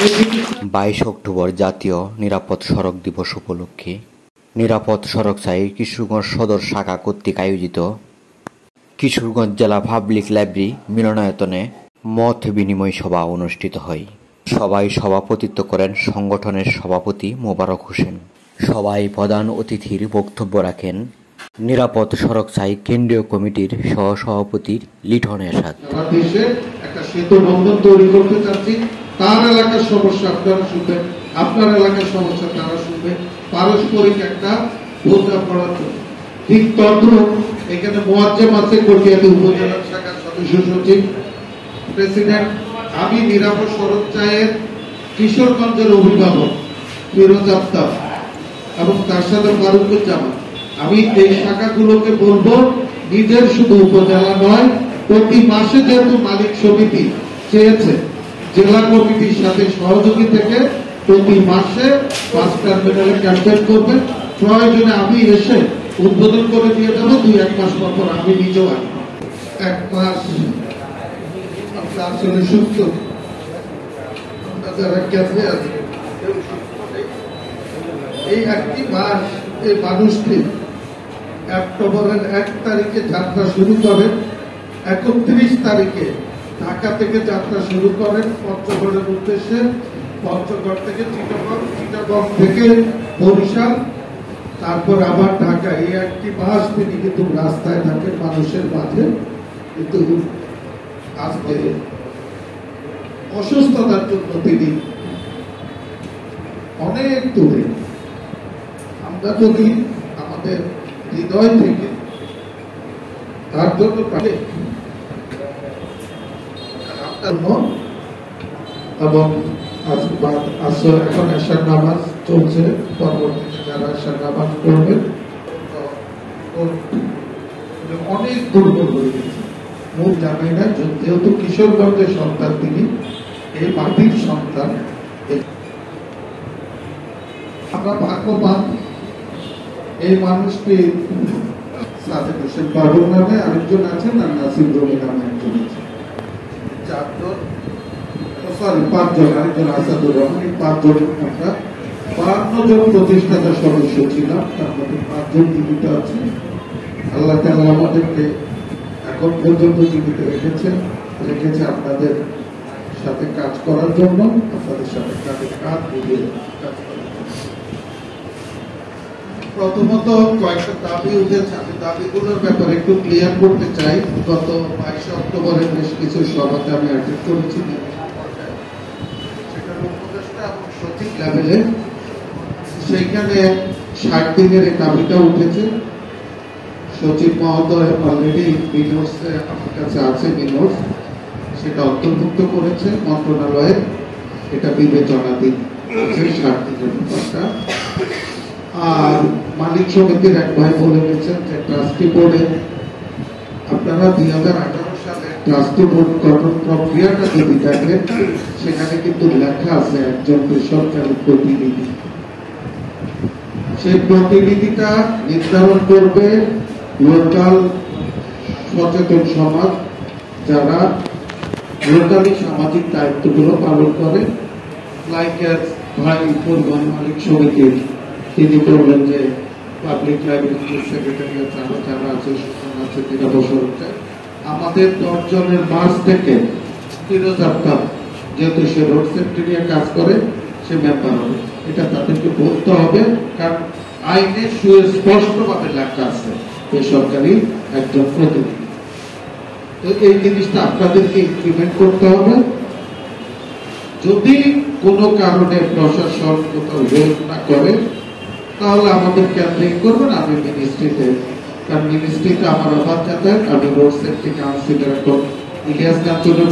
22 October জাতীয় নিরাপদ সড়ক দিবস উপলক্ষে নিরাপদ সড়ক চাই কিশোরগঞ্জ সদর শাখা কর্তৃক আয়োজিত কিশোরগঞ্জ জেলা পাবলিক লাইব্রেরি মিলনায়তনে মত বিনিময় সভা অনুষ্ঠিত হয়। সভায় সভাপতিত্ব করেন সংগঠনের সভাপতি মোবারক হোসেন। সভায় প্রধান অতিথির বক্তব্য রাখেন নিরাপদ সড়ক চাই কেন্দ্রীয় কমিটির সহ-সভাপতি লিটন এরশাদ। দেশে একটা সেতু বন্ধন তৈরি করতে চাচ্ছি, তার এলাকার সমস্যা আপনারা শুনবেন, আপনার এলাকার সমস্যা তারা শুনবে, পারস্পরিক একটা বোঝাপড়া চলবে। ঠিক তদ্রুপ এখানে মোয়াজ্জেম আছে কটিয়াদি উপজেলা শাখার সদস্য সচিব, প্রেসিডেন্ট। আমি নিরাপদ সড়ক চাইয়ের কিশোরগঞ্জের অভিভাবক ফিরোজ আফতাব এবং তার সাথে ফারুকুজ্জামান। আমি এই শাখাগুলোকে বলবো নিজের শুধু উপজেলা নয়, প্রতি মাসে যেহেতু মালিক সমিতি চেয়েছে জেলা কমিটির সাথে সহযোগী থেকে প্রতি মাসে 5 টার্মিনালে ক্যাম্পেইন করবেন। প্রয়োজনে আমি এসে উদ্বোধন করে দিয়ে যাবো, 2-1 মাস পর আমি নিজেও আসবো। 1 মাস আসলে সুস্থ যারা ক্যাফে আছে এই একটি মাস এই মানুষটি অক্টোবরের 1 তারিখে যাত্রা শুরু করেন, 31 তারিখে ঢাকা থেকে যাত্রা শুরু করেন পঞ্চগড়ের উদ্দেশ্যে। পঞ্চগড় থেকে চিটাগং, চিটাগং থেকে বরিশাল, তারপর আবার ঢাকা। এই একটি মাস তিনি কিন্তু রাস্তায় থাকেন মানুষের মাঝে। কিন্তু আজকে অসুস্থতার জন্য তিনি অনেক দূরে। আমরা যদি আমাদের হৃদয় থেকে তার জন্য এবং এখন এশার নামাজ চলছে, পরবর্তীতে যারা এশার নামাজ পড়বেন অনেক দুর্বল হয়ে গেছে। মূল জানি না, যেহেতু কিশোরগঞ্জের সন্তান তিনি, এই মাটির সন্তান। আমরা ভাগ্যবান এই মানুষটি। সাদেক হোসেন বাবুর নামে আরেকজন আছেন, আর নাসিম রবি নামে একজন আছেন। 5 জন, আরেকজন আসাদুর রহমান। এই 5 জন আমরা 52 জন প্রতিষ্ঠাতা সদস্য ছিলাম, তার মধ্যে 5 জন জীবিত আছেন। আল্লাহ তাআলা আমাদেরকে এখন পর্যন্ত জীবিত রেখেছে আপনাদের সাথে কাজ করার জন্য, আপনাদের সাথে কাজ বুঝে কাজ করার জন্য। প্রথমত কয়েকটা দাবি উঠেছে, আমি দাবিগুলোর ব্যাপারে একটু ক্লিয়ার করতে চাই। গত 22 অক্টোবরে বেশ কিছু সভাতে আমি অ্যাটেন্ড করেছি, সেখানে উপদেষ্টা এবং সচিব লেভেলে। সেইখানে 60 দিনের এই দাবিটা উঠেছে। সচিব মহোদয় অলরেডি মিনোটস আমার কাছে আছে, মিনোটস সেটা অন্তর্ভুক্ত করেছে মন্ত্রণালয়ের। এটা বিবেচনাধীন আছে 60 দিনের ব্যাপারটা। আর মালিক সমিতির এক ভাই বলে গেছেন যে ট্রাস্টি বোর্ডে আপনারা 2018 সালে ট্রাস্টি বোর্ড গঠন প্রক্রিয়াটা যদি দেখেন, সেখানে কিন্তু লেখা আছে একজন বেসরকারি প্রতিনিধি। সেই প্রতিনিধিটা নির্ধারণ করবে লোকাল সচেতন সমাজ, যারা লোকালি সামাজিক দায়িত্বগুলো পালন করে। লাইক ভাই পরিবহন মালিক সমিতির তিনি বললেন যে পাবলিক লাইব্রেরি সেক্রেটারিয়েট যারা আছে, সুজন আছে, নিরাপদ সড়ক চাই। আমাদের 10 জনের মার্চ থেকে ফিরোজ আফতাব, যেহেতু সে রোড সেফটি নিয়ে কাজ করে, সে মেম্বার হবে। এটা তাদেরকে বলতে হবে, কারণ আইনে সুস্পষ্টভাবে লেখা আছে বেসরকারি একজন প্রতিনিধি। তো এই জিনিসটা আপনাদেরকে ইমপ্লিমেন্ট করতে হবে। যদি কোনো কারণে প্রশাসন কোথাও হেল্প না করে, তাহলে আমাদের ক্যাম্পেইন করবেন। আমি মিনিস্ট্রিতে, কারণ মিনিস্ট্রিতে আমার অভাব যাতায়াত। আমি রোড সেফটি কাউন্সিলর ইলিয়াস কাঞ্চনের